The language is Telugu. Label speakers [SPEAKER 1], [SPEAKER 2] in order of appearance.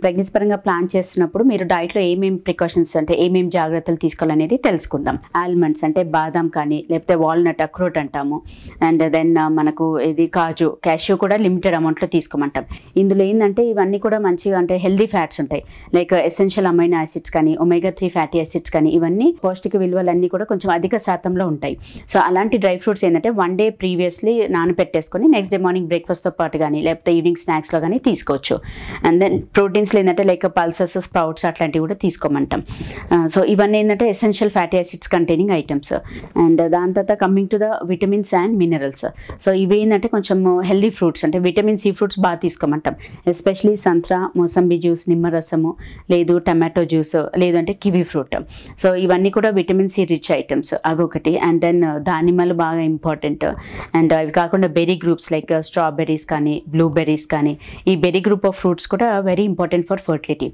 [SPEAKER 1] ప్రెగ్నెన్సీ పరంగా ప్లాన్ చేస్తున్నప్పుడు మీరు డైట్లో ఏమేమి ప్రికాషన్స్ అంటే ఏమేమి జాగ్రత్తలు తీసుకోవాలనేది తెలుసుకుందాం. ఆల్మండ్స్ అంటే బాదాం కానీ లేకపోతే వాల్నట్, అక్రోట్ అంటాము. అండ్ దెన్ మనకు ఇది కాజు, క్యాష్యూ కూడా లిమిటెడ్ అమౌంట్లో తీసుకోమంటాం. ఇందులో ఏంటంటే ఇవన్నీ కూడా మంచిగా అంటే హెల్దీ ఫ్యాట్స్ ఉంటాయి. లైక్ ఎసెన్షియల్ అమైనో యాసిడ్స్ కానీ, ఒమేగా 3 ఫ్యాటీ యాసిడ్స్ కానీ, ఇవన్నీ పౌష్టిక విలువలన్నీ కూడా కొంచెం అధిక శాతంలో ఉంటాయి. సో అలాంటి డ్రై ఫ్రూట్స్ ఏంటంటే 1 డే ప్రీవియస్లీ నానబెట్టేసుకొని నెక్స్ట్ డే మార్నింగ్ బ్రేక్ఫాస్ట్తో పాటు కానీ లేకపోతే ఈవినింగ్ స్నాక్స్లో కానీ తీసుకోవచ్చు. అండ్ దెన్ ప్రోటీన్స్లో ఏంటంటే లైక్ పల్సెస్, స్ప్రౌట్స్ అట్లాంటివి కూడా తీసుకోమంటాం. సో ఇవన్నీ ఏంటంటే essential fatty acids containing items. And దాని తర్వాత coming to the vitamins and minerals. So ఇవి ఏంటంటే కొంచెం హెల్దీ ఫ్రూట్స్ అంటే విటమిన్ సి ఫ్రూట్స్ బాగా తీసుకోమంటాం. ఎస్పెషలీ సంత్రా, మోసంబి జ్యూస్, నిమ్మరసము, లేదు టమాటో జ్యూస్, లేదంటే కివీ ఫ్రూట్. సో ఇవన్నీ కూడా విటమిన్ సి రిచ్ ఐటమ్స్, అవి ఒకటి. అండ్ దెన్ దానిమ్మలు బాగా ఇంపార్టెంట్. అండ్ అవి కాకుండా బెర్రీ గ్రూప్స్ లైక్ స్ట్రాబెర్రీస్ కానీ, బ్లూబెర్రీస్ కానీ, ఈ బెర్రీ గ్రూప్ ఆఫ్ ఫ్రూట్స్ కూడా వెరీ ఇంపార్టెంట్ ఫర్ ఫర్టిలిటీ.